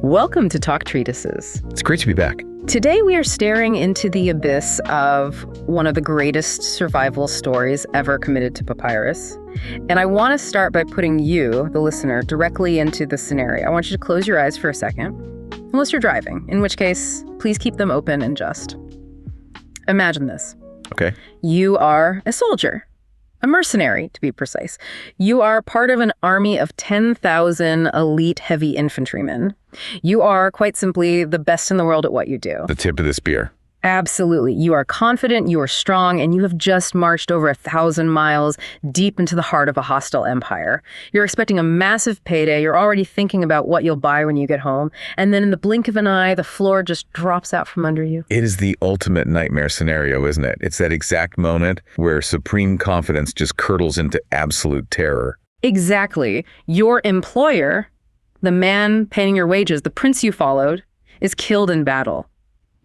Welcome to Talk Treatises. It's great to be back. Today we are staring into the abyss of one of the greatest survival stories ever committed to papyrus. And I want to start by putting you, the listener, directly into the scenario. I want you to close your eyes for a second, unless you're driving, in which case, please keep them open and just. Imagine this. Okay. You are a soldier. A mercenary, to be precise. You are part of an army of 10,000 elite heavy infantrymen. You are, quite simply, the best in the world at what you do. The tip of the spear. Absolutely. You are confident, you are strong, and you have just marched over 1,000 miles deep into the heart of a hostile empire. You're expecting a massive payday. You're already thinking about what you'll buy when you get home. And then in the blink of an eye, the floor just drops out from under you. It is the ultimate nightmare scenario, isn't it? It's that exact moment where supreme confidence just curdles into absolute terror. Exactly. Your employer, the man paying your wages, the prince you followed, is killed in battle.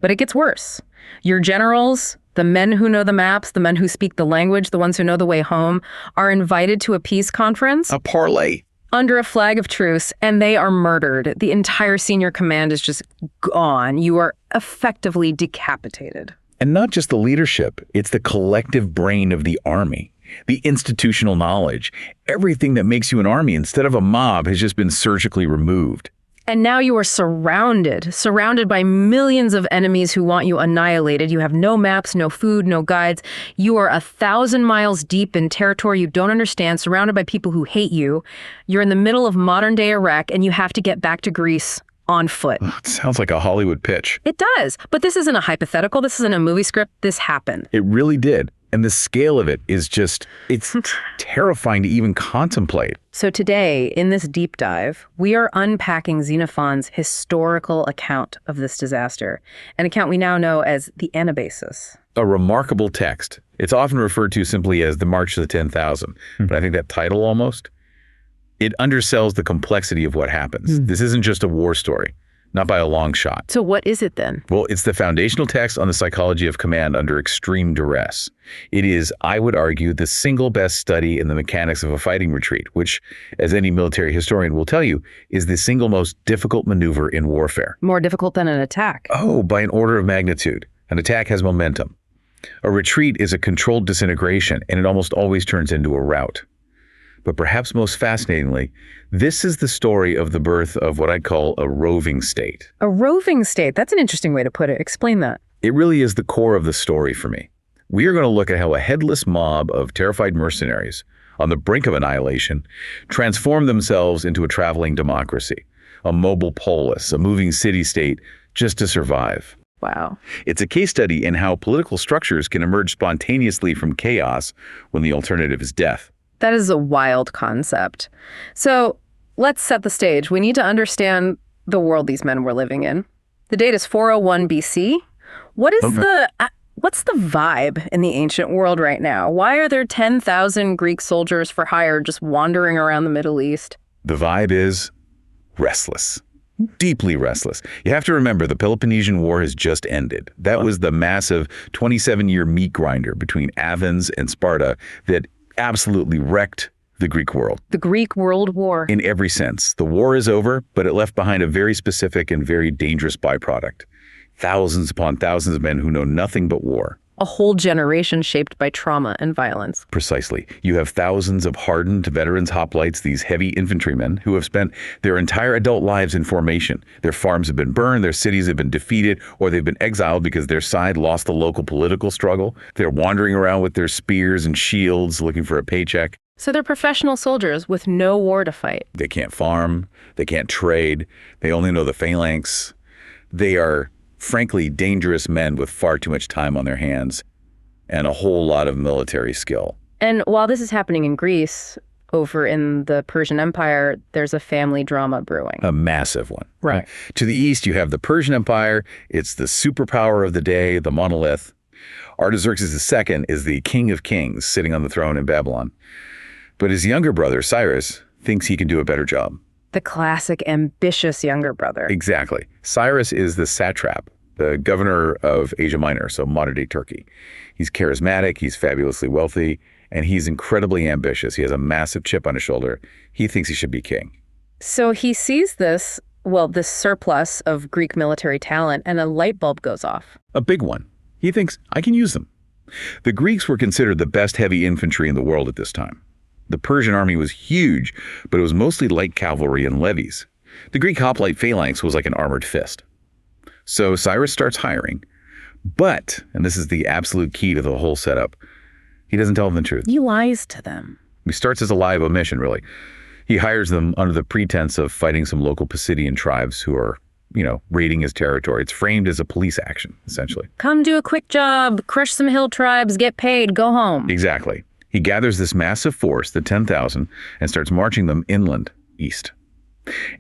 But it gets worse. Your generals, the men who know the maps, the men who speak the language, the ones who know the way home, are invited to a peace conference. A parley. Under a flag of truce, and they are murdered. The entire senior command is just gone. You are effectively decapitated. And not just the leadership, it's the collective brain of the army. The institutional knowledge. Everything that makes you an army instead of a mob has just been surgically removed. And now you are surrounded by millions of enemies who want you annihilated. You have no maps, no food, no guides. You are 1,000 miles deep in territory you don't understand, surrounded by people who hate you. You're in the middle of modern-day Iraq, and you have to get back to Greece on foot. It sounds like a Hollywood pitch. It does, but this isn't a hypothetical. This isn't a movie script. This happened. It really did. And the scale of it is just, it's terrifying to even contemplate. So today, in this deep dive, we are unpacking Xenophon's historical account of this disaster, an account we now know as the Anabasis. A remarkable text. It's often referred to simply as the March of the 10,000, but I think that title almost, it undersells the complexity of what happens. This isn't just a war story. Not by a long shot. So what is it then? Well, it's the foundational text on the psychology of command under extreme duress. It is, I would argue, the single best study in the mechanics of a fighting retreat, which, as any military historian will tell you, is the single most difficult maneuver in warfare. More difficult than an attack. Oh, by an order of magnitude. An attack has momentum. A retreat is a controlled disintegration, and it almost always turns into a rout. But perhaps most fascinatingly, this is the story of the birth of what I'd call a roving state. A roving state? That's an interesting way to put it. Explain that. It really is the core of the story for me. We are going to look at how a headless mob of terrified mercenaries on the brink of annihilation transform themselves into a traveling democracy, a mobile polis, a moving city-state, just to survive. Wow. It's a case study in how political structures can emerge spontaneously from chaos when the alternative is death. That is a wild concept. So let's set the stage. We need to understand the world these men were living in. The date is 401 BC. What's the vibe in the ancient world right now? Why are there 10,000 Greek soldiers for hire just wandering around the Middle East? The vibe is restless. Deeply restless. You have to remember the Peloponnesian War has just ended. That was the massive 27-year meat grinder between Athens and Sparta that absolutely wrecked the Greek world. The Greek World War. In every sense. The war is over, but it left behind a very specific and very dangerous byproduct. Thousands upon thousands of men who know nothing but war. A whole generation shaped by trauma and violence. Precisely. You have thousands of hardened veterans hoplites, these heavy infantrymen who have spent their entire adult lives in formation. Their farms have been burned, their cities have been defeated, or they've been exiled because their side lost the local political struggle. They're wandering around with their spears and shields looking for a paycheck. So they're professional soldiers with no war to fight. They can't farm, they can't trade, they only know the phalanx. They are frankly dangerous men with far too much time on their hands and a whole lot of military skill. And while this is happening in Greece, over in the Persian Empire, there's a family drama brewing. A massive one. Right. To the east, you have the Persian Empire. It's the superpower of the day, the monolith. Artaxerxes II is the king of kings sitting on the throne in Babylon. But his younger brother, Cyrus, thinks he can do a better job. The classic ambitious younger brother. Exactly. Cyrus is the satrap, the governor of Asia Minor, so modern-day Turkey. He's charismatic, he's fabulously wealthy, and he's incredibly ambitious. He has a massive chip on his shoulder. He thinks he should be king. So he sees this well, this surplus of Greek military talent, and a light bulb goes off. A big one. He thinks, I can use them. The Greeks were considered the best heavy infantry in the world at this time. The Persian army was huge, but it was mostly light cavalry and levies. The Greek hoplite phalanx was like an armored fist. So Cyrus starts hiring, but, and this is the absolute key to the whole setup, he doesn't tell them the truth. He lies to them. He starts as a lie of omission, really. He hires them under the pretense of fighting some local Pisidian tribes who are, raiding his territory. It's framed as a police action, essentially. Come do a quick job, crush some hill tribes, get paid, go home. Exactly. He gathers this massive force, the 10,000, and starts marching them inland, east.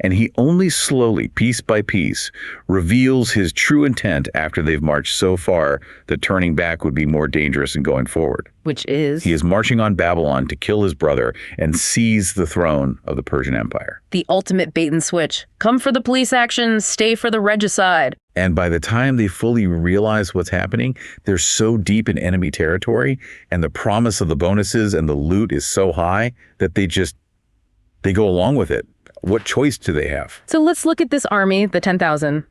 And he only slowly, piece by piece, reveals his true intent after they've marched so far that turning back would be more dangerous than going forward. Which is? He is marching on Babylon to kill his brother and seize the throne of the Persian Empire. The ultimate bait and switch. Come for the police action, stay for the regicide. And by the time they fully realize what's happening, they're so deep in enemy territory, and the promise of the bonuses and the loot is so high that they go along with it. What choice do they have? So let's look at this army, the 10,000.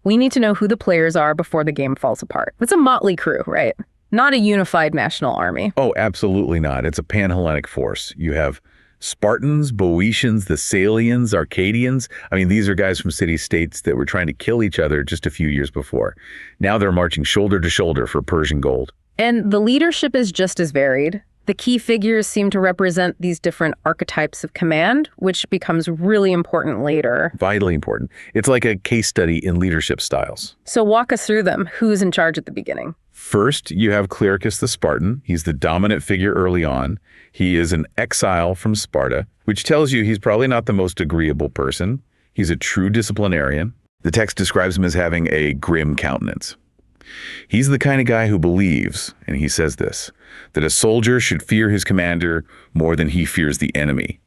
We need to know who the players are before the game falls apart. It's a motley crew, right? Not a unified national army. Oh, absolutely not. It's a pan-Hellenic force. You have Spartans, Boeotians, Thessalians, Arcadians. I mean, these are guys from city-states that were trying to kill each other just a few years before. Now they're marching shoulder to shoulder for Persian gold. And the leadership is just as varied. The key figures seem to represent these different archetypes of command, which becomes really important later. Vitally important. It's like a case study in leadership styles. So walk us through them. Who's in charge at the beginning? First, you have Clearchus the Spartan. He's the dominant figure early on. He is an exile from Sparta, which tells you he's probably not the most agreeable person. He's a true disciplinarian. The text describes him as having a grim countenance. He's the kind of guy who believes, and he says this, that a soldier should fear his commander more than he fears the enemy.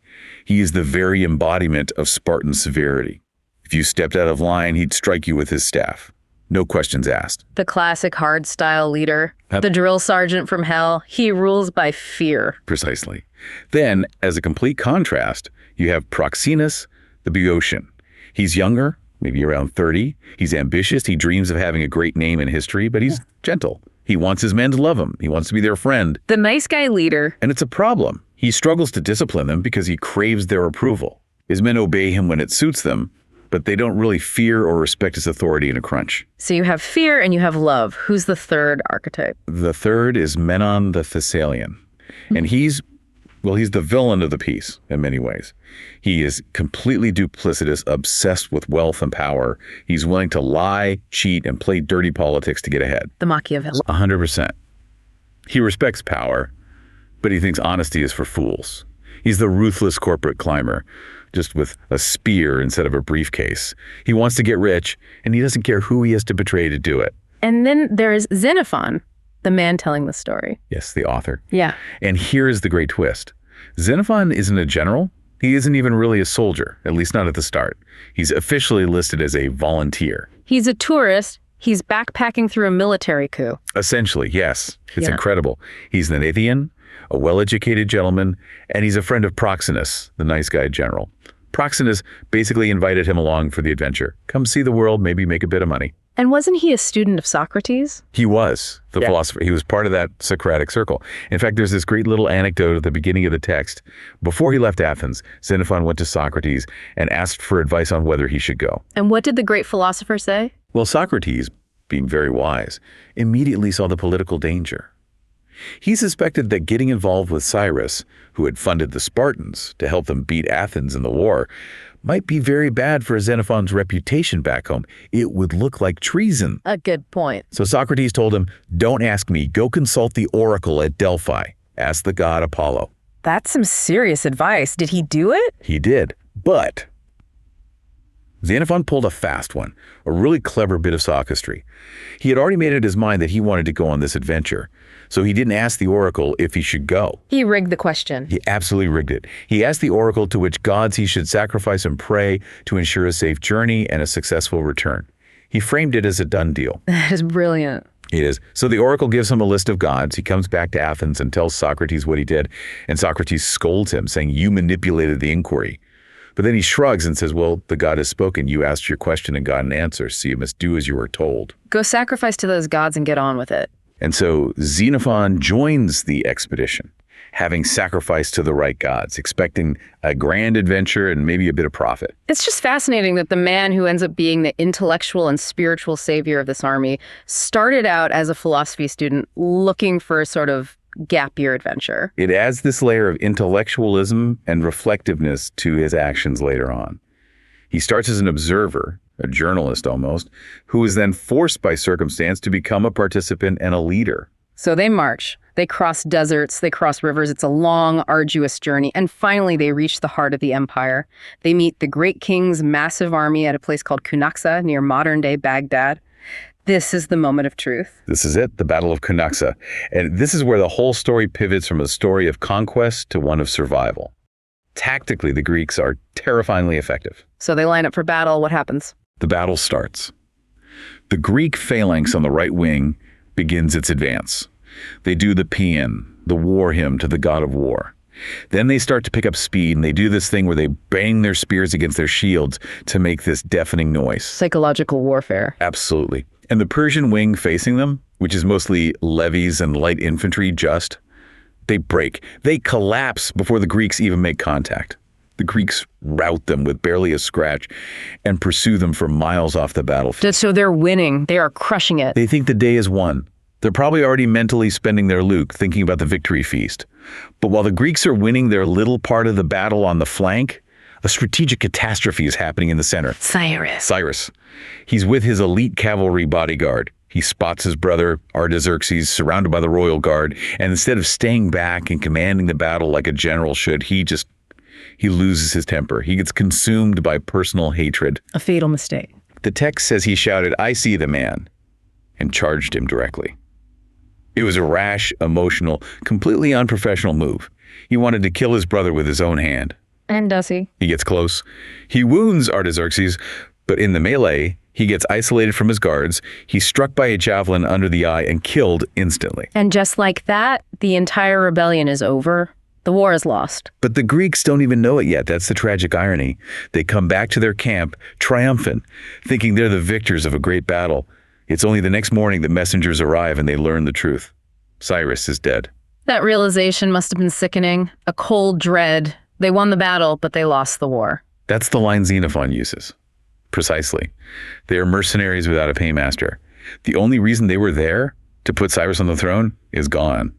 He is the very embodiment of Spartan severity. If you stepped out of line, he'd strike you with his staff. No questions asked. The classic hard-style leader, the drill sergeant from hell. He rules by fear. Precisely. Then, as a complete contrast, you have Proxenus the Boeotian. He's younger, maybe around 30. He's ambitious. He dreams of having a great name in history, but he's gentle. He wants his men to love him. He wants to be their friend. The nice guy leader. And it's a problem. He struggles to discipline them because he craves their approval. His men obey him when it suits them, but they don't really fear or respect his authority in a crunch. So you have fear and you have love. Who's the third archetype? The third is Menon the Thessalian. And he's the villain of the piece in many ways. He is completely duplicitous, obsessed with wealth and power. He's willing to lie, cheat, and play dirty politics to get ahead. The Machiavelli. 100%. He respects power, but he thinks honesty is for fools. He's the ruthless corporate climber, just with a spear instead of a briefcase. He wants to get rich, and he doesn't care who he has to betray to do it. And then there's Xenophon, the man telling the story. Yes, the author. Yeah. And here's the great twist. Xenophon isn't a general. He isn't even really a soldier, at least not at the start. He's officially listed as a volunteer. He's a tourist. He's backpacking through a military coup. Essentially, yes. It's incredible. He's an Athenian, a well-educated gentleman, and he's a friend of Proxenus, the nice guy general. Proxenus basically invited him along for the adventure. Come see the world, maybe make a bit of money. And wasn't he a student of Socrates? He was, the philosopher. He was part of that Socratic circle. In fact, there's this great little anecdote at the beginning of the text. Before he left Athens, Xenophon went to Socrates and asked for advice on whether he should go. And what did the great philosopher say? Well, Socrates, being very wise, immediately saw the political danger. He suspected that getting involved with Cyrus, who had funded the Spartans to help them beat Athens in the war, might be very bad for Xenophon's reputation back home. It would look like treason. A good point. So Socrates told him, don't ask me, go consult the oracle at Delphi. Ask the god Apollo. That's some serious advice. Did he do it? He did, but Xenophon pulled a fast one, a really clever bit of sophistry. He had already made it his mind that he wanted to go on this adventure, so he didn't ask the oracle if he should go. He rigged the question. He absolutely rigged it. He asked the oracle to which gods he should sacrifice and pray to ensure a safe journey and a successful return. He framed it as a done deal. That is brilliant. It is. So the oracle gives him a list of gods. He comes back to Athens and tells Socrates what he did, and Socrates scolds him, saying, you manipulated the inquiry. But then he shrugs and says, well, the god has spoken. You asked your question and got an answer, so you must do as you were told. Go sacrifice to those gods and get on with it. And so Xenophon joins the expedition, having sacrificed to the right gods, expecting a grand adventure and maybe a bit of profit. It's just fascinating that the man who ends up being the intellectual and spiritual savior of this army started out as a philosophy student looking for a sort of gap year adventure. It adds this layer of intellectualism and reflectiveness to his actions later on. He starts as an observer, a journalist almost, who is then forced by circumstance to become a participant and a leader. So they march, they cross deserts, they cross rivers. It's a long, arduous journey. And finally, they reach the heart of the empire. They meet the great king's massive army at a place called Cunaxa near modern-day Baghdad. This is the moment of truth. This is it, the Battle of Cunaxa. And this is where the whole story pivots from a story of conquest to one of survival. Tactically, the Greeks are terrifyingly effective. So they line up for battle. What happens? The battle starts. The Greek phalanx on the right wing begins its advance. They do the paean, the war hymn to the god of war. Then they start to pick up speed, and they do this thing where they bang their spears against their shields to make this deafening noise. Psychological warfare. Absolutely. And the Persian wing facing them, which is mostly levies and light infantry, they break. They collapse before the Greeks even make contact. The Greeks rout them with barely a scratch and pursue them for miles off the battlefield. So they're winning. They are crushing it. They think the day is won. They're probably already mentally spending their loot, thinking about the victory feast. But while the Greeks are winning their little part of the battle on the flank, a strategic catastrophe is happening in the center. Cyrus. He's with his elite cavalry bodyguard. He spots his brother, Artaxerxes, surrounded by the royal guard, and instead of staying back and commanding the battle like a general should, he loses his temper. He gets consumed by personal hatred. A fatal mistake. The text says he shouted, "I see the man," and charged him directly. It was a rash, emotional, completely unprofessional move. He wanted to kill his brother with his own hand. And does he? He gets close. He wounds Artaxerxes, but in the melee, he gets isolated from his guards. He's struck by a javelin under the eye and killed instantly. And just like that, the entire rebellion is over. The war is lost. But the Greeks don't even know it yet. That's the tragic irony. They come back to their camp, triumphant, thinking they're the victors of a great battle. It's only the next morning that messengers arrive and they learn the truth. Cyrus is dead. That realization must have been sickening. A cold dread. They won the battle, but they lost the war. That's the line Xenophon uses. Precisely. They are mercenaries without a paymaster. The only reason they were there, to put Cyrus on the throne, is gone.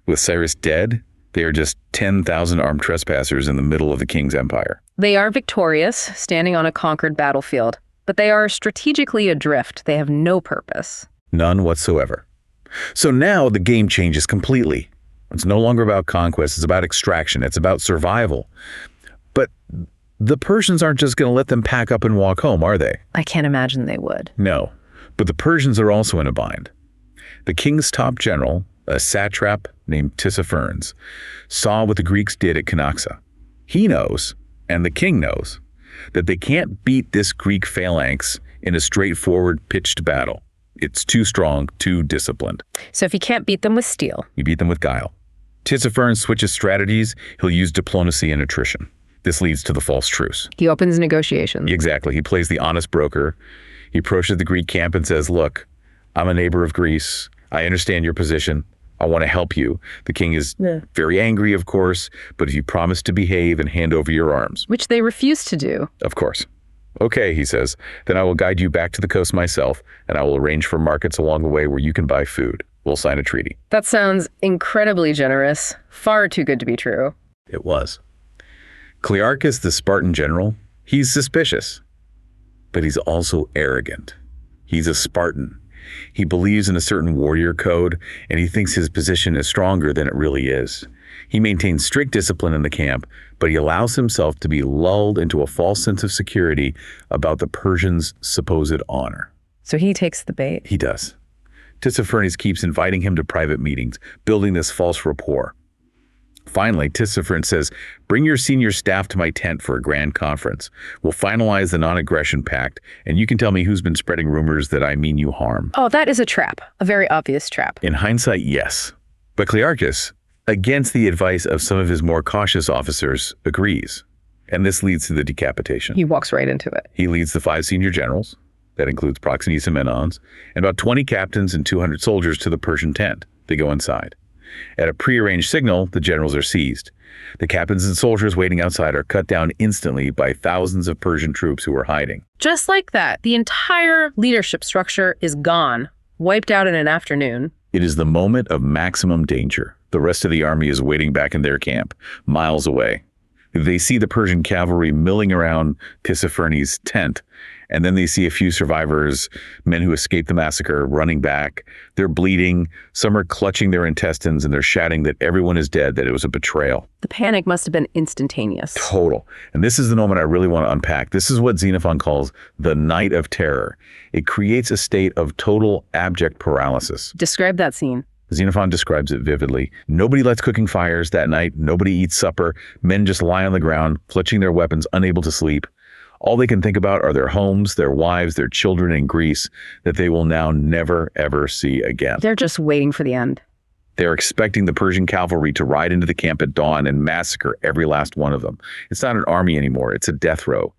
With Cyrus dead, they are just 10,000 armed trespassers in the middle of the king's empire. They are victorious, standing on a conquered battlefield, but they are strategically adrift. They have no purpose. None whatsoever. So now the game changes completely. It's no longer about conquest, it's about extraction, it's about survival. But the Persians aren't just going to let them pack up and walk home, are they? I can't imagine they would. No, but the Persians are also in a bind. The king's top general, a satrap named Tissaphernes, saw what the Greeks did at Cunaxa. He knows, and the king knows, that they can't beat this Greek phalanx in a straightforward pitched battle. It's too strong, too disciplined. So if you can't beat them with steel, you beat them with guile. Tissaphernes switches strategies. He'll use diplomacy and attrition. This leads to the false truce. He opens negotiations. Exactly. He plays the honest broker. He approaches the Greek camp and says, look, I'm a neighbor of Greece. I understand your position. I want to help you. The king is very angry, of course, but if you promise to behave and hand over your arms. Which they refuse to do. Of course. Okay, he says, then I will guide you back to the coast myself, and I will arrange for markets along the way where you can buy food. We'll sign a treaty. That sounds incredibly generous. Far too good to be true. It was. Clearchus, the Spartan general, he's suspicious, but he's also arrogant. He's a Spartan. He believes in a certain warrior code, and he thinks his position is stronger than it really is. He maintains strict discipline in the camp, but he allows himself to be lulled into a false sense of security about the Persians' supposed honor. So he takes the bait? He does. Tissaphernes keeps inviting him to private meetings, building this false rapport. Finally, Tissaphernes says, bring your senior staff to my tent for a grand conference. We'll finalize the non-aggression pact, and you can tell me who's been spreading rumors that I mean you harm. Oh, that is a trap. A very obvious trap. In hindsight, yes. But Clearchus, against the advice of some of his more cautious officers, agrees. And this leads to the decapitation. He walks right into it. He leads the 5 senior generals, that includes Proxenus and Menons, and about 20 captains and 200 soldiers to the Persian tent. They go inside. At a prearranged signal, the generals are seized. The captains and soldiers waiting outside are cut down instantly by thousands of Persian troops who are hiding. Just like that, the entire leadership structure is gone, wiped out in an afternoon. It is the moment of maximum danger. The rest of the army is waiting back in their camp, miles away. They see the Persian cavalry milling around Tissaphernes' tent, and then they see a few survivors, men who escaped the massacre, running back. They're bleeding. Some are clutching their intestines, and they're shouting that everyone is dead, that it was a betrayal. The panic must have been instantaneous. Total. And this is the moment I really want to unpack. This is what Xenophon calls the night of terror. It creates a state of total abject paralysis. Describe that scene. Xenophon describes it vividly. Nobody lights cooking fires that night. Nobody eats supper. Men just lie on the ground, clutching their weapons, unable to sleep. All they can think about are their homes, their wives, their children in Greece that they will now never, ever see again. They're just waiting for the end. They're expecting the Persian cavalry to ride into the camp at dawn and massacre every last one of them. It's not an army anymore. It's a death row.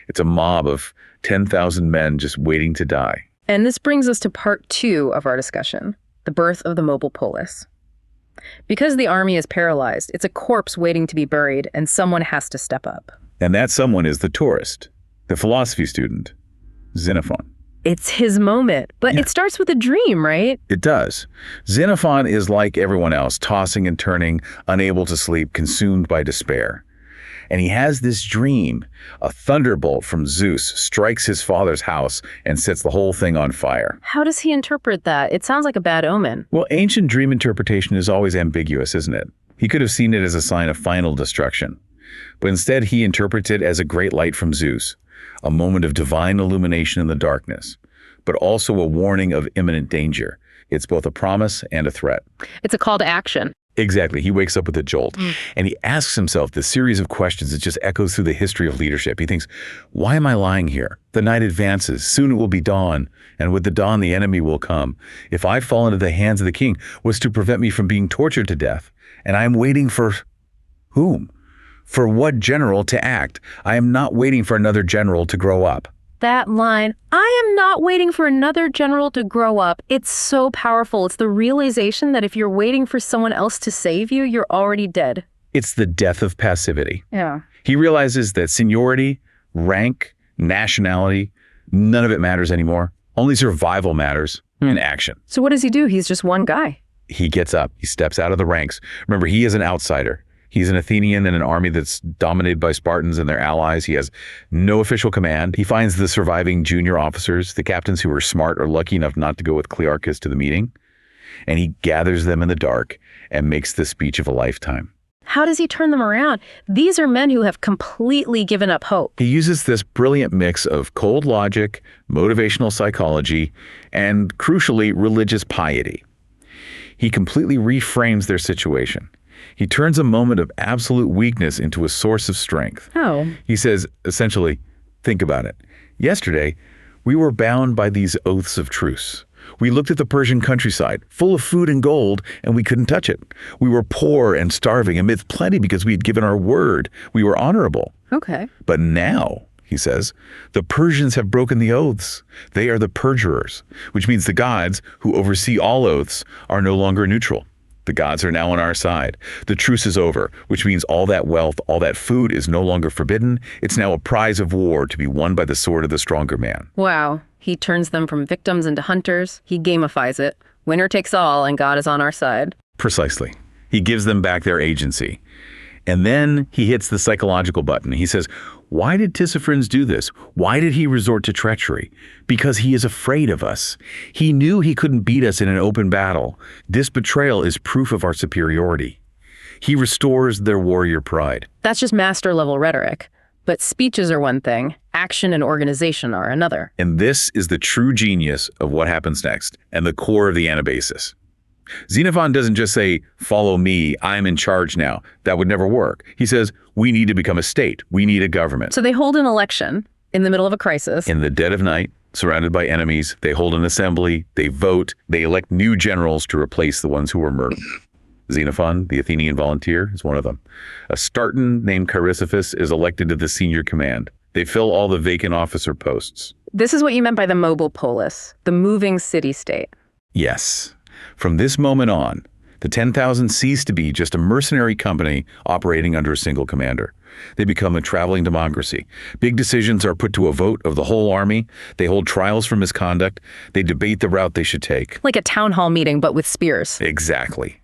It's a mob of 10,000 men just waiting to die. And this brings us to part 2 of our discussion. The birth of the mobile polis. Because the army is paralyzed, it's a corpse waiting to be buried, and someone has to step up. And that someone is the tourist, the philosophy student, Xenophon. It's his moment, but It starts with a dream, right? It does. Xenophon is like everyone else, tossing and turning, unable to sleep, consumed by despair. And he has this dream. A thunderbolt from Zeus strikes his father's house and sets the whole thing on fire. How does he interpret that? It sounds like a bad omen. Well, ancient dream interpretation is always ambiguous, isn't it? He could have seen it as a sign of final destruction. But instead, he interprets it as a great light from Zeus, a moment of divine illumination in the darkness, but also a warning of imminent danger. It's both a promise and a threat. It's a call to action. Exactly. He wakes up with a jolt, and he asks himself this series of questions that just echoes through the history of leadership. He thinks, why am I lying here? The night advances. Soon it will be dawn, and with the dawn, the enemy will come. If I fall into the hands of the king, what's to prevent me from being tortured to death? And I am waiting for whom? For what general to act? I am not waiting for another general to grow up. That line, I am not waiting for another general to grow up. It's so powerful. It's the realization that if you're waiting for someone else to save you, you're already dead. It's the death of passivity. Yeah. He realizes that seniority, rank, nationality, none of it matters anymore. Only survival matters and action. So what does he do? He's just one guy. He gets up. He steps out of the ranks. Remember, he is an outsider. He's an Athenian in an army that's dominated by Spartans and their allies. He has no official command. He finds the surviving junior officers, the captains who were smart or lucky enough not to go with Clearchus to the meeting, and he gathers them in the dark and makes the speech of a lifetime. How does he turn them around? These are men who have completely given up hope. He uses this brilliant mix of cold logic, motivational psychology, and, crucially, religious piety. He completely reframes their situation. He turns a moment of absolute weakness into a source of strength. Oh. He says, essentially, think about it. Yesterday, we were bound by these oaths of truce. We looked at the Persian countryside, full of food and gold, and we couldn't touch it. We were poor and starving amidst plenty because we had given our word. We were honorable. Okay. But now, he says, the Persians have broken the oaths. They are the perjurers, which means the gods, who oversee all oaths, are no longer neutral. The gods are now on our side. The truce is over, which means all that wealth, all that food is no longer forbidden. It's now a prize of war to be won by the sword of the stronger man. Wow. He turns them from victims into hunters. He gamifies it. Winner takes all, and God is on our side. Precisely. He gives them back their agency. And then he hits the psychological button. He says, why did Tissaphernes do this? Why did he resort to treachery? Because he is afraid of us. He knew he couldn't beat us in an open battle. This betrayal is proof of our superiority. He restores their warrior pride. That's just master-level rhetoric. But speeches are one thing, action and organization are another. And this is the true genius of what happens next, and the core of the Anabasis. Xenophon doesn't just say, follow me, I'm in charge now. That would never work. He says, we need to become a state. We need a government. So they hold an election in the middle of a crisis. In the dead of night, surrounded by enemies, they hold an assembly, they vote, they elect new generals to replace the ones who were murdered. Xenophon, the Athenian volunteer, is one of them. A Spartan named Chrysippus is elected to the senior command. They fill all the vacant officer posts. This is what you meant by the mobile polis, the moving city-state. Yes. From this moment on, the 10,000 cease to be just a mercenary company operating under a single commander. They become a traveling democracy. Big decisions are put to a vote of the whole army. They hold trials for misconduct. They debate the route they should take. Like a town hall meeting, but with spears. Exactly.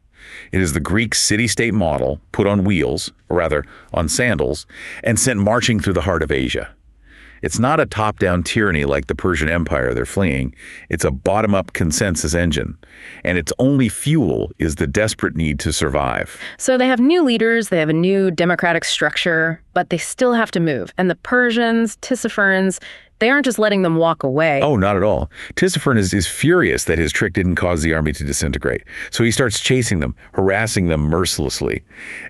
It is the Greek city-state model put on wheels, or rather on sandals, and sent marching through the heart of Asia. It's not a top-down tyranny like the Persian Empire they're fleeing. It's a bottom-up consensus engine. And its only fuel is the desperate need to survive. So they have new leaders, they have a new democratic structure, but they still have to move. And the Persians, Tisiphernes, they aren't just letting them walk away. Oh, not at all. Tisipherne is furious that his trick didn't cause the army to disintegrate. So he starts chasing them, harassing them mercilessly.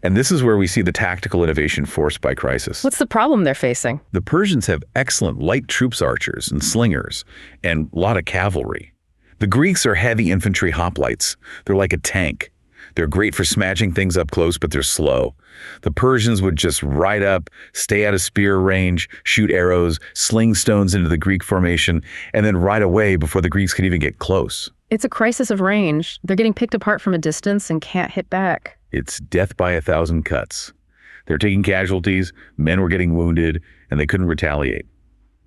And this is where we see the tactical innovation forced by crisis. What's the problem they're facing? The Persians have excellent light troops archers and slingers, and a lot of cavalry. The Greeks are heavy infantry hoplites. They're like a tank. They're great for smashing things up close, but they're slow. The Persians would just ride up, stay out of spear range, shoot arrows, sling stones into the Greek formation, and then ride away before the Greeks could even get close. It's a crisis of range. They're getting picked apart from a distance and can't hit back. It's death by 1,000 cuts. They're taking casualties, men were getting wounded, and they couldn't retaliate.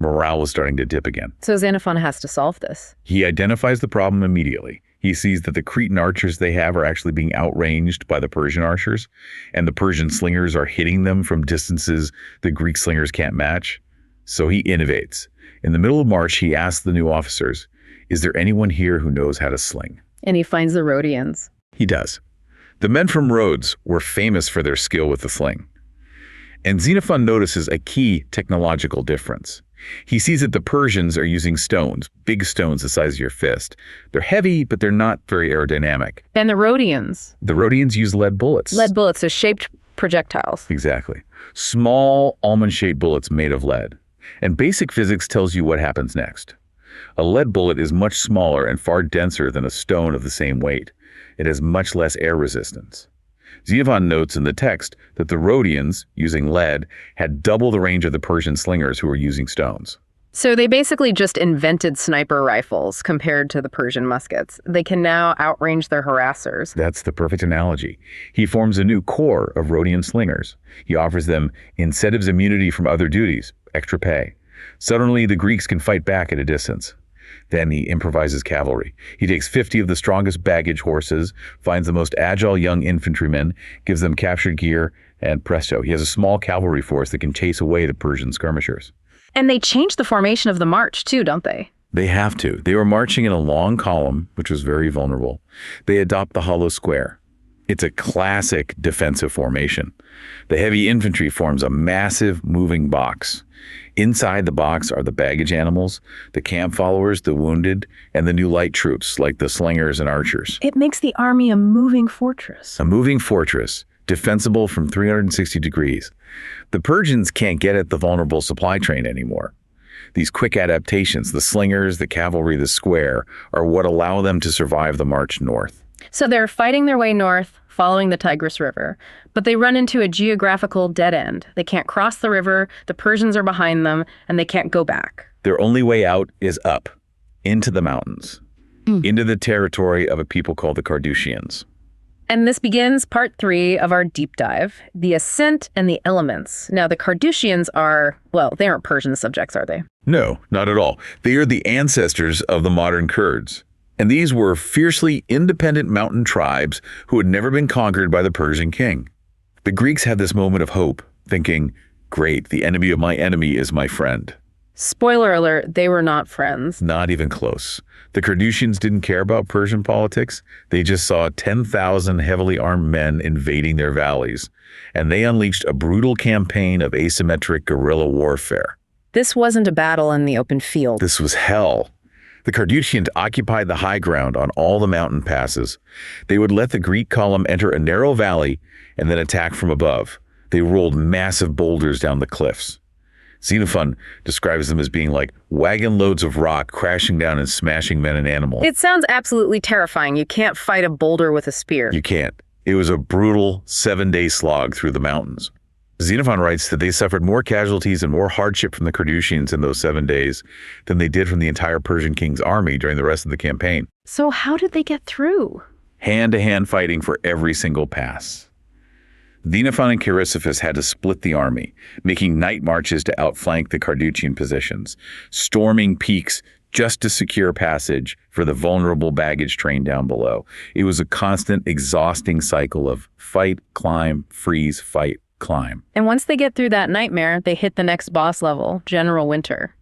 Morale was starting to dip again. So Xenophon has to solve this. He identifies the problem immediately. He sees that the Cretan archers they have are actually being outranged by the Persian archers, and the Persian slingers are hitting them from distances the Greek slingers can't match. So he innovates. In the middle of March, he asks the new officers, "Is there anyone here who knows how to sling?" And he finds the Rhodians. He does. The men from Rhodes were famous for their skill with the sling. And Xenophon notices a key technological difference. He sees that the Persians are using stones, big stones the size of your fist. They're heavy, but they're not very aerodynamic. And the Rhodians? The Rhodians use lead bullets. Lead bullets, so shaped projectiles. Exactly. Small, almond-shaped bullets made of lead. And basic physics tells you what happens next. A lead bullet is much smaller and far denser than a stone of the same weight. It has much less air resistance. Xenophon notes in the text that the Rhodians, using lead, had double the range of the Persian slingers who were using stones. So they basically just invented sniper rifles compared to the Persian muskets. They can now outrange their harassers. That's the perfect analogy. He forms a new corps of Rhodian slingers. He offers them incentives, immunity from other duties, extra pay. Suddenly, the Greeks can fight back at a distance. Then he improvises cavalry. He takes 50 of the strongest baggage horses, finds the most agile young infantrymen, gives them captured gear, and presto, he has a small cavalry force that can chase away the Persian skirmishers. And they changed the formation of the march too, don't they? They have to. They were marching in a long column, which was very vulnerable. They adopt the hollow square. It's a classic defensive formation. The heavy infantry forms a massive moving box. Inside the box are the baggage animals, the camp followers, the wounded, and the new light troops like the slingers and archers. It makes the army a moving fortress. A moving fortress, defensible from 360 degrees. The Persians can't get at the vulnerable supply train anymore. These quick adaptations, the slingers, the cavalry, the square, are what allow them to survive the march north. So they're fighting their way north, following the Tigris River, but they run into a geographical dead end. They can't cross the river, the Persians are behind them, and they can't go back. Their only way out is up, into the mountains, into the territory of a people called the Carduchians. And this begins part 3 of our deep dive, the ascent and the elements. Now, the Carduchians are, well, they aren't Persian subjects, are they? No, not at all. They are the ancestors of the modern Kurds. And these were fiercely independent mountain tribes who had never been conquered by the Persian king. The Greeks had this moment of hope, thinking, great, the enemy of my enemy is my friend. Spoiler alert, they were not friends. Not even close. The Carduchians didn't care about Persian politics. They just saw 10,000 heavily armed men invading their valleys, and they unleashed a brutal campaign of asymmetric guerrilla warfare. This wasn't a battle in the open field. This was hell. The Carduchians occupied the high ground on all the mountain passes. They would let the Greek column enter a narrow valley and then attack from above. They rolled massive boulders down the cliffs. Xenophon describes them as being like wagon loads of rock crashing down and smashing men and animals. It sounds absolutely terrifying. You can't fight a boulder with a spear. You can't. It was a brutal 7-day slog through the mountains. Xenophon writes that they suffered more casualties and more hardship from the Carduchians in those 7 days than they did from the entire Persian king's army during the rest of the campaign. So how did they get through? Hand-to-hand fighting for every single pass. Xenophon and Chrysippus had to split the army, making night marches to outflank the Carduchian positions, storming peaks just to secure passage for the vulnerable baggage train down below. It was a constant, exhausting cycle of fight, climb, freeze, fight, climb. And once they get through that nightmare, they hit the next boss level, General Winter.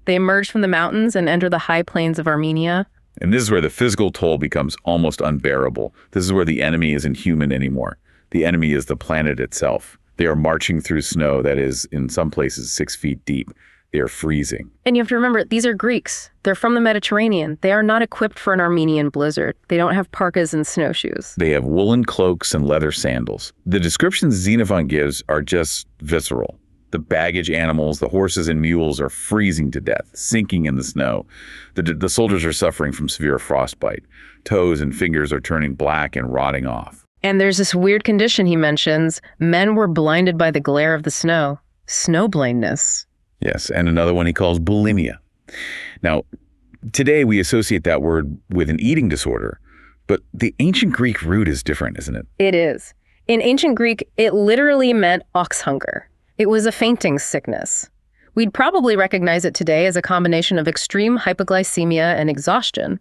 They emerge from the mountains and enter the high plains of Armenia. And this is where the physical toll becomes almost unbearable. This is where the enemy isn't human anymore. The enemy is the planet itself. They are marching through snow that is, in some places, 6 feet deep. They are freezing. And you have to remember, these are Greeks. They're from the Mediterranean. They are not equipped for an Armenian blizzard. They don't have parkas and snowshoes. They have woolen cloaks and leather sandals. The descriptions Xenophon gives are just visceral. The baggage animals, the horses and mules are freezing to death, sinking in the snow. The soldiers are suffering from severe frostbite. Toes and fingers are turning black and rotting off. And there's this weird condition he mentions. Men were blinded by the glare of the snow. Snow blindness. Yes, and another one he calls bulimia. Now, today we associate that word with an eating disorder, but the ancient Greek root is different, isn't it? It is. In ancient Greek, it literally meant ox hunger. It was a fainting sickness. We'd probably recognize it today as a combination of extreme hypoglycemia and exhaustion.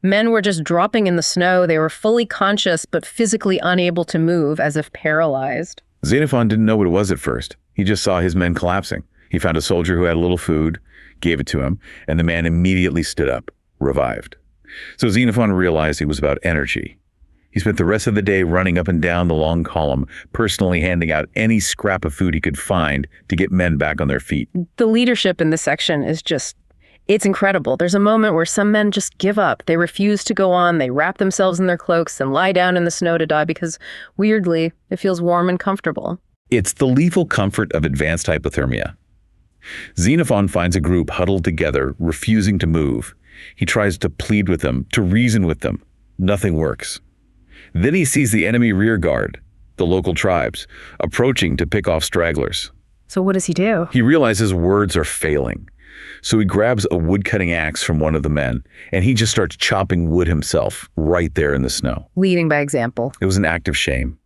Men were just dropping in the snow. They were fully conscious, but physically unable to move, as if paralyzed. Xenophon didn't know what it was at first. He just saw his men collapsing. He found a soldier who had a little food, gave it to him, and the man immediately stood up, revived. So Xenophon realized it was about energy. He spent the rest of the day running up and down the long column, personally handing out any scrap of food he could find to get men back on their feet. The leadership in this section is just, it's incredible. There's a moment where some men just give up. They refuse to go on. They wrap themselves in their cloaks and lie down in the snow to die because, weirdly, it feels warm and comfortable. It's the lethal comfort of advanced hypothermia. Xenophon finds a group huddled together, refusing to move. He tries to plead with them, to reason with them. Nothing works. Then he sees the enemy rear guard, the local tribes, approaching to pick off stragglers. So what does he do? He realizes words are failing. So he grabs a wood-cutting axe from one of the men, and he just starts chopping wood himself right there in the snow. Leading by example. It was an act of shame.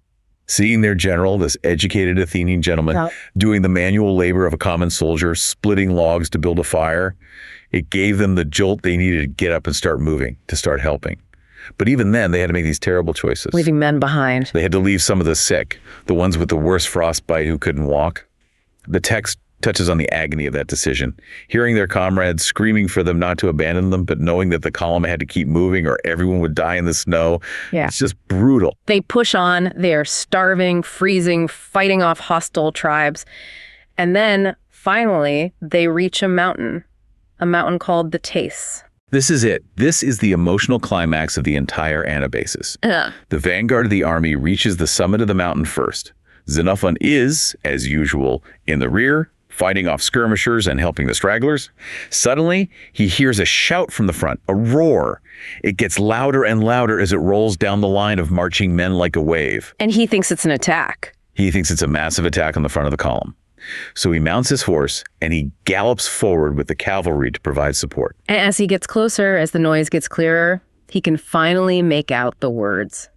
Seeing their general, this educated Athenian gentleman, doing the manual labor of a common soldier, splitting logs to build a fire, it gave them the jolt they needed to get up and start moving, to start helping. But even then, they had to make these terrible choices. Leaving men behind. They had to leave some of the sick, the ones with the worst frostbite who couldn't walk. The text touches on the agony of that decision, hearing their comrades screaming for them not to abandon them, but knowing that the column had to keep moving or everyone would die in the snow. Yeah. It's just brutal. They push on. They're starving, freezing, fighting off hostile tribes. And then, finally, they reach a mountain called the Tace. This is it. This is the emotional climax of the entire Anabasis. The vanguard of the army reaches the summit of the mountain first. Xenophon is, as usual, in the rear, fighting off skirmishers and helping the stragglers. Suddenly, he hears a shout from the front, a roar. It gets louder and louder as it rolls down the line of marching men like a wave. And he thinks it's an attack. He thinks it's a massive attack on the front of the column. So he mounts his horse and he gallops forward with the cavalry to provide support. And as he gets closer, as the noise gets clearer, he can finally make out the words.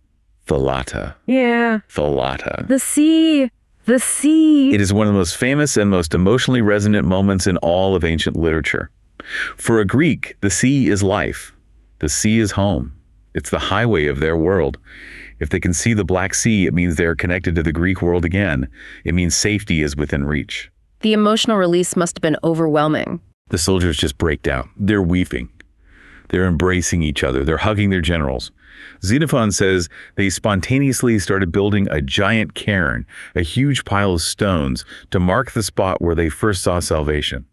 Thalata. Yeah. Thalata. The sea. The sea. It is one of the most famous and most emotionally resonant moments in all of ancient literature. For a Greek, the sea is life. The sea is home. It's the highway of their world. If they can see the Black Sea, it means they are connected to the Greek world again. It means safety is within reach. The emotional release must have been overwhelming. The soldiers just break down. They're weeping. They're embracing each other. They're hugging their generals. Xenophon says they spontaneously started building a giant cairn, a huge pile of stones, to mark the spot where they first saw salvation.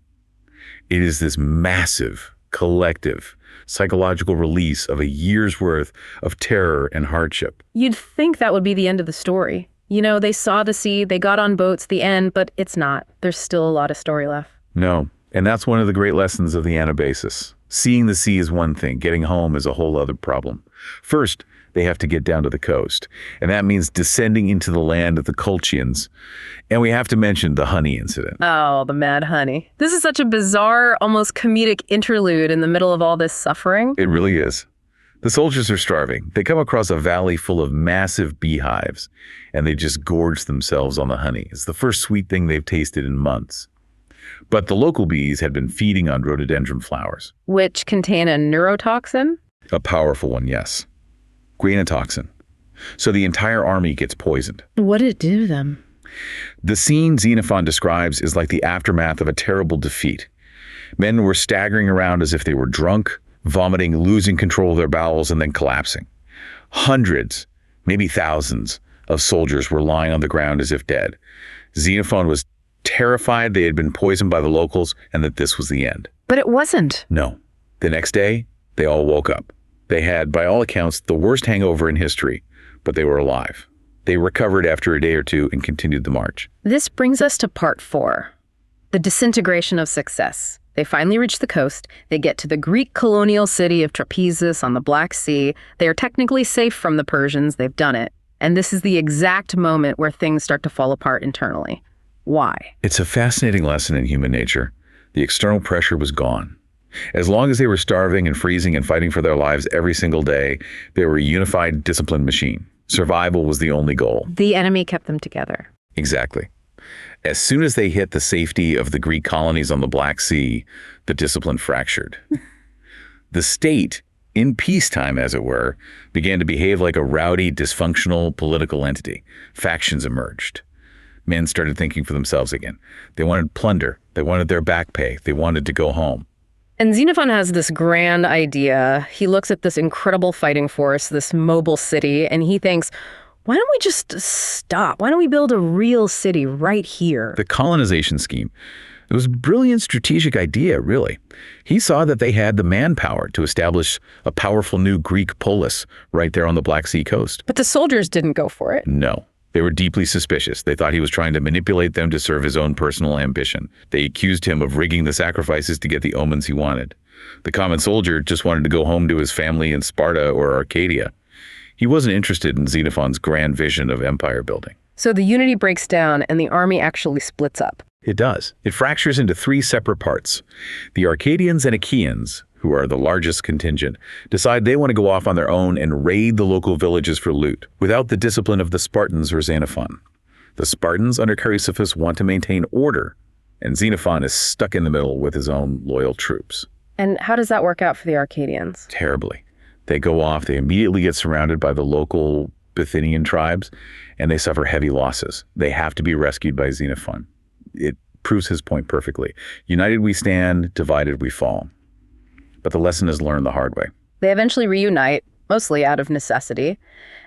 It is this massive, collective, psychological release of a year's worth of terror and hardship. You'd think that would be the end of the story. You know, they saw the sea, they got on boats, the end, but it's not. There's still a lot of story left. No, and that's one of the great lessons of the Anabasis. Seeing the sea is one thing, getting home is a whole other problem. First, they have to get down to the coast. And that means descending into the land of the Colchians. And we have to mention the honey incident. Oh, the mad honey. This is such a bizarre, almost comedic interlude in the middle of all this suffering. It really is. The soldiers are starving. They come across a valley full of massive beehives, and they just gorge themselves on the honey. It's the first sweet thing they've tasted in months. But the local bees had been feeding on rhododendron flowers. Which contain a neurotoxin? A powerful one, yes. Guanotoxin. So the entire army gets poisoned. What did it do to them? The scene Xenophon describes is like the aftermath of a terrible defeat. Men were staggering around as if they were drunk, vomiting, losing control of their bowels, and then collapsing. Hundreds, maybe thousands, of soldiers were lying on the ground as if dead. Xenophon was terrified they had been poisoned by the locals and that this was the end. But it wasn't. No. The next day, they all woke up. They had, by all accounts, the worst hangover in history, but they were alive. They recovered after a day or two and continued the march. This brings us to part 4, the disintegration of success. They finally reach the coast. They get to the Greek colonial city of Trapezus on the Black Sea. They are technically safe from the Persians. They've done it. And this is the exact moment where things start to fall apart internally. Why? It's a fascinating lesson in human nature. The external pressure was gone. As long as they were starving and freezing and fighting for their lives every single day, they were a unified, disciplined machine. Survival was the only goal. The enemy kept them together. Exactly. As soon as they hit the safety of the Greek colonies on the Black Sea, the discipline fractured. The state, in peacetime as it were, began to behave like a rowdy, dysfunctional political entity. Factions emerged. Men started thinking for themselves again. They wanted plunder. They wanted their back pay. They wanted to go home. And Xenophon has this grand idea. He looks at this incredible fighting force, this mobile city, and he thinks, why don't we just stop? Why don't we build a real city right here? The colonization scheme. It was a brilliant strategic idea, really. He saw that they had the manpower to establish a powerful new Greek polis right there on the Black Sea coast. But the soldiers didn't go for it. No. They were deeply suspicious. They thought he was trying to manipulate them to serve his own personal ambition. They accused him of rigging the sacrifices to get the omens he wanted. The common soldier just wanted to go home to his family in Sparta or Arcadia. He wasn't interested in Xenophon's grand vision of empire building. So the unity breaks down and the army actually splits up. It does. It fractures into 3 separate parts. The Arcadians and Achaeans, who are the largest contingent, decide they want to go off on their own and raid the local villages for loot, without the discipline of the Spartans or Xenophon. The Spartans under Chrysippus want to maintain order, and Xenophon is stuck in the middle with his own loyal troops. And how does that work out for the Arcadians? Terribly. They go off, they immediately get surrounded by the local Bithynian tribes, and they suffer heavy losses. They have to be rescued by Xenophon. It proves his point perfectly. United we stand, divided we fall. But the lesson is learned the hard way. They eventually reunite, mostly out of necessity,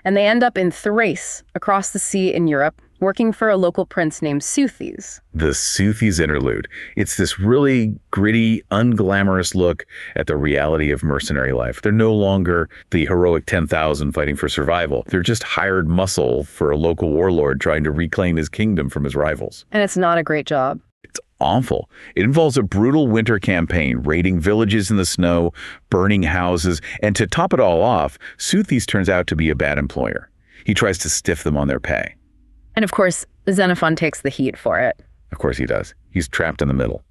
and they end up in Thrace, across the sea in Europe, working for a local prince named Seuthes. The Seuthes interlude. It's this really gritty, unglamorous look at the reality of mercenary life. They're no longer the heroic 10,000 fighting for survival. They're just hired muscle for a local warlord trying to reclaim his kingdom from his rivals. And it's not a great job. It's awful. It involves a brutal winter campaign, raiding villages in the snow, burning houses, and to top it all off, Seuthes turns out to be a bad employer. He tries to stiff them on their pay. And of course, Xenophon takes the heat for it. Of course he does. He's trapped in the middle.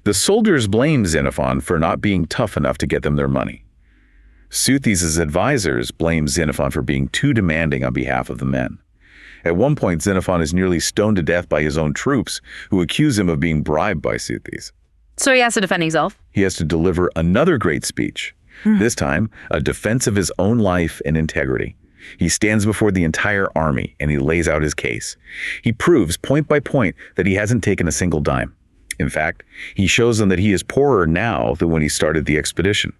The soldiers blame Xenophon for not being tough enough to get them their money. Seuthes' advisors blame Xenophon for being too demanding on behalf of the men. At one point, Xenophon is nearly stoned to death by his own troops, who accuse him of being bribed by Seuthes. So he has to defend himself. He has to deliver another great speech, this time a defense of his own life and integrity. He stands before the entire army and he lays out his case. He proves point by point that he hasn't taken a single dime. In fact, he shows them that he is poorer now than when he started the expedition.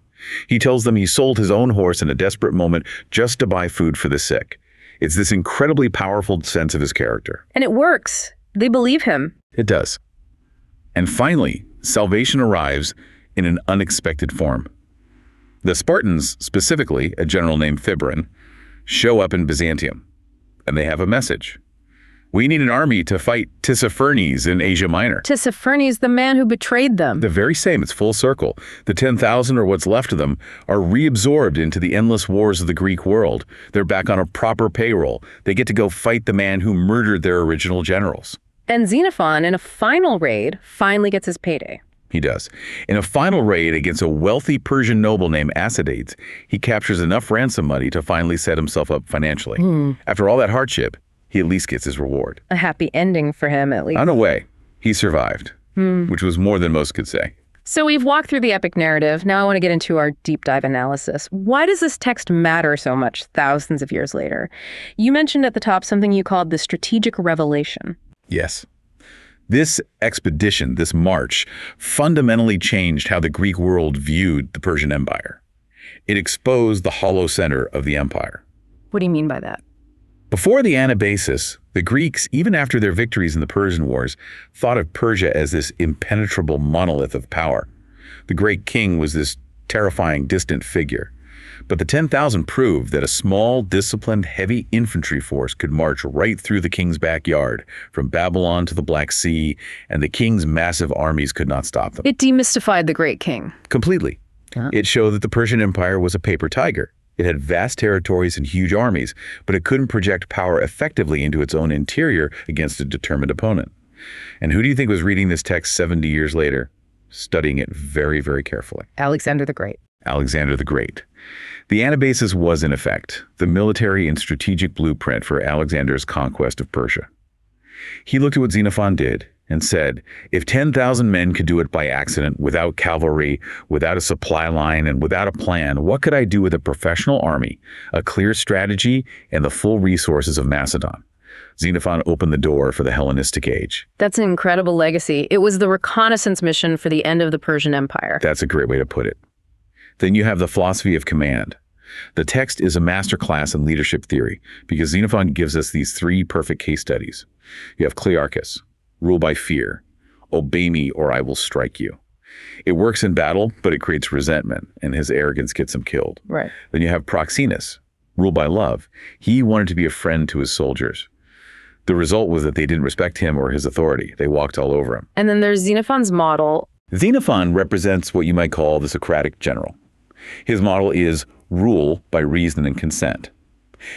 He tells them he sold his own horse in a desperate moment just to buy food for the sick. It's this incredibly powerful sense of his character. And it works. They believe him. It does. And finally, salvation arrives in an unexpected form. The Spartans, specifically a general named Fibrin, show up in Byzantium, and they have a message. We need an army to fight Tissaphernes in Asia Minor. Tissaphernes, the man who betrayed them. The very same. It's full circle. The 10,000, or what's left of them, are reabsorbed into the endless wars of the Greek world. They're back on a proper payroll. They get to go fight the man who murdered their original generals. And Xenophon, in a final raid, finally gets his payday. He does. In a final raid against a wealthy Persian noble named Anabasis, he captures enough ransom money to finally set himself up financially. After all that hardship, he at least gets his reward. A happy ending for him, at least. On a way, he survived, which was more than most could say. So we've walked through the epic narrative. Now I want to get into our deep dive analysis. Why does this text matter so much thousands of years later? You mentioned at the top something you called the strategic revelation. Yes. This expedition, this march, fundamentally changed how the Greek world viewed the Persian Empire. It exposed the hollow center of the empire. What do you mean by that? Before the Anabasis, the Greeks, even after their victories in the Persian Wars, thought of Persia as this impenetrable monolith of power. The great king was this terrifying, distant figure. But the 10,000 proved that a small, disciplined, heavy infantry force could march right through the king's backyard, from Babylon to the Black Sea, and the king's massive armies could not stop them. It demystified the great king. Completely. It showed that the Persian Empire was a paper tiger. It had vast territories and huge armies, but it couldn't project power effectively into its own interior against a determined opponent. And who do you think was reading this text 70 years later, studying it very, very carefully? Alexander the Great. Alexander the Great. The Anabasis was, in effect, the military and strategic blueprint for Alexander's conquest of Persia. He looked at what Xenophon did and said, if 10,000 men could do it by accident, without cavalry, without a supply line, and without a plan, what could I do with a professional army, a clear strategy, and the full resources of Macedon? Xenophon opened the door for the Hellenistic age. That's an incredible legacy. It was the reconnaissance mission for the end of the Persian Empire. That's a great way to put it. Then you have the philosophy of command. The text is a masterclass in leadership theory because Xenophon gives us these three perfect case studies. You have Clearchus, rule by fear, obey me or I will strike you. It works in battle, but it creates resentment, and his arrogance gets him killed. Right. Then you have Proxenus, rule by love. He wanted to be a friend to his soldiers. The result was that they didn't respect him or his authority. They walked all over him. And then there's Xenophon's model. Xenophon represents what you might call the Socratic general. His model is rule by reason and consent.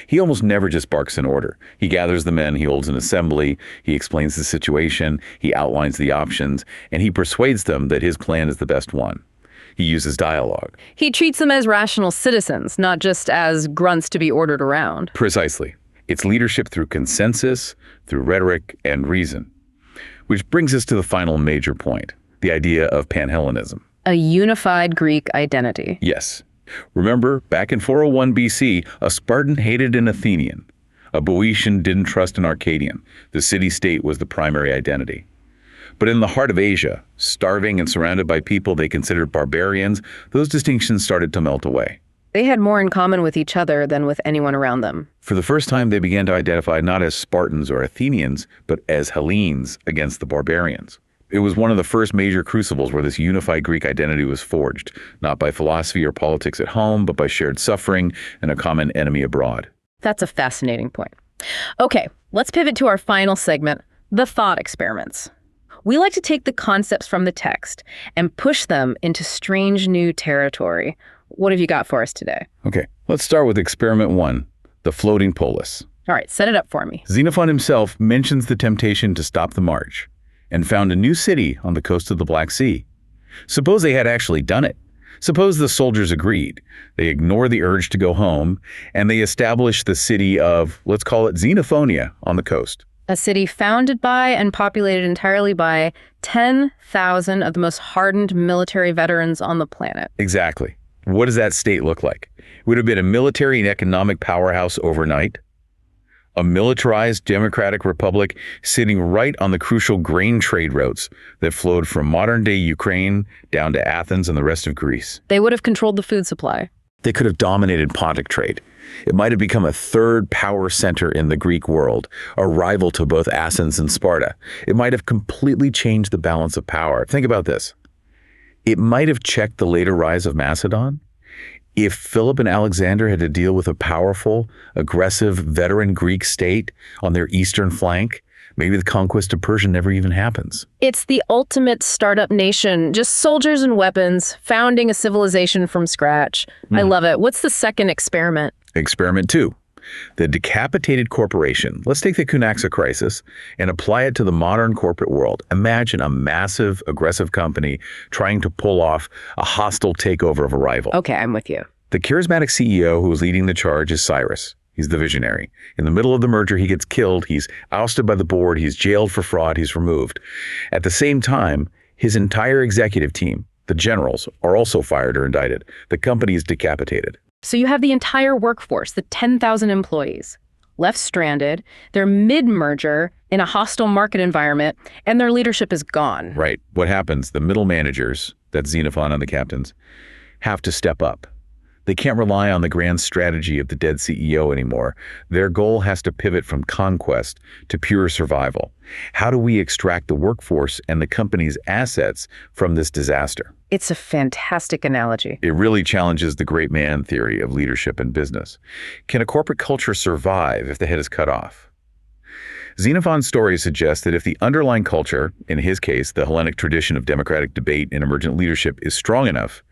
He almost never just barks an order. He gathers the men, he holds an assembly, he explains the situation, he outlines the options, and he persuades them that his plan is the best one. He uses dialogue. He treats them as rational citizens, not just as grunts to be ordered around. Precisely. It's leadership through consensus, through rhetoric, and reason. Which brings us to the final major point, the idea of Panhellenism. A unified Greek identity. Yes. Remember, back in 401 BC, a Spartan hated an Athenian. A Boeotian didn't trust an Arcadian. The city-state was the primary identity. But in the heart of Asia, starving and surrounded by people they considered barbarians, those distinctions started to melt away. They had more in common with each other than with anyone around them. For the first time, they began to identify not as Spartans or Athenians, but as Hellenes against the barbarians. It was one of the first major crucibles where this unified Greek identity was forged, not by philosophy or politics at home, but by shared suffering and a common enemy abroad. That's a fascinating point. Okay, let's pivot to our final segment, the thought experiments. We like to take the concepts from the text and push them into strange new territory. What have you got for us today? Okay, let's start with experiment 1, the floating polis. All right, set it up for me. Xenophon himself mentions the temptation to stop the march and found a new city on the coast of the Black Sea. Suppose they had actually done it. Suppose the soldiers agreed. They ignore the urge to go home, and they establish the city of, let's call it Xenophonia, on the coast. A city founded by and populated entirely by 10,000 of the most hardened military veterans on the planet. Exactly. What does that state look like? It would have been a military and economic powerhouse overnight. A militarized democratic republic sitting right on the crucial grain trade routes that flowed from modern-day Ukraine down to Athens and the rest of Greece. They would have controlled the food supply. They could have dominated Pontic trade. It might have become a third power center in the Greek world, a rival to both Athens and Sparta. It might have completely changed the balance of power. Think about this. It might have checked the later rise of Macedon. If Philip and Alexander had to deal with a powerful, aggressive, veteran Greek state on their eastern flank, Maybe the conquest of Persia never even happens. It's the ultimate startup nation, just soldiers and weapons, founding a civilization from scratch. I love it. What's the second experiment? Experiment 2. The decapitated corporation. Let's take the Cunaxa crisis and apply it to the modern corporate world. Imagine a massive, aggressive company trying to pull off a hostile takeover of a rival. Okay, I'm with you. The charismatic CEO who is leading the charge is Cyrus. He's the visionary. In the middle of the merger, he gets killed. He's ousted by the board. He's jailed for fraud. He's removed. At the same time, his entire executive team, the generals, are also fired or indicted. The company is decapitated. So you have the entire workforce, the 10,000 employees, left stranded. They're mid-merger in a hostile market environment, and their leadership is gone. Right. What happens? The middle managers, that's Xenophon and the captains, have to step up. They can't rely on the grand strategy of the dead CEO anymore. Their goal has to pivot from conquest to pure survival. How do we extract the workforce and the company's assets from this disaster? It's a fantastic analogy. It really challenges the great man theory of leadership and business. Can a corporate culture survive if the head is cut off? Xenophon's story suggests that if the underlying culture, in his case, the Hellenic tradition of democratic debate and emergent leadership, is strong enough,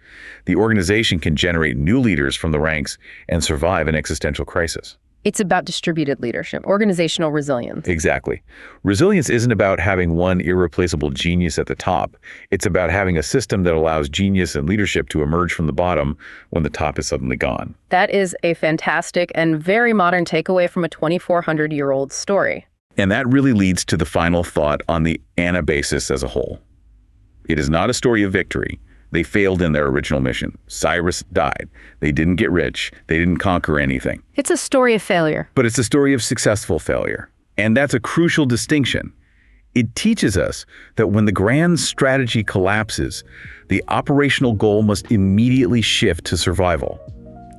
the organization can generate new leaders from the ranks and survive an existential crisis. It's about distributed leadership, organizational resilience. Exactly. Resilience isn't about having one irreplaceable genius at the top. It's about having a system that allows genius and leadership to emerge from the bottom when the top is suddenly gone. That is a fantastic and very modern takeaway from a 2,400-year-old story. And that really leads to the final thought on the Anabasis as a whole. It is not a story of victory. They failed in their original mission. Cyrus died. They didn't get rich. They didn't conquer anything. It's a story of failure. But it's a story of successful failure. And that's a crucial distinction. It teaches us that when the grand strategy collapses, the operational goal must immediately shift to survival.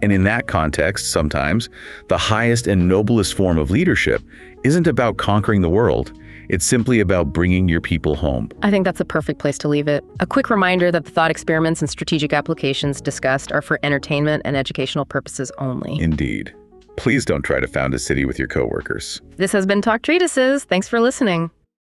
And in that context, sometimes, the highest and noblest form of leadership isn't about conquering the world. It's simply about bringing your people home. I think that's a perfect place to leave it. A quick reminder that the thought experiments and strategic applications discussed are for entertainment and educational purposes only. Indeed. Please don't try to found a city with your coworkers. This has been Talk Treatises. Thanks for listening.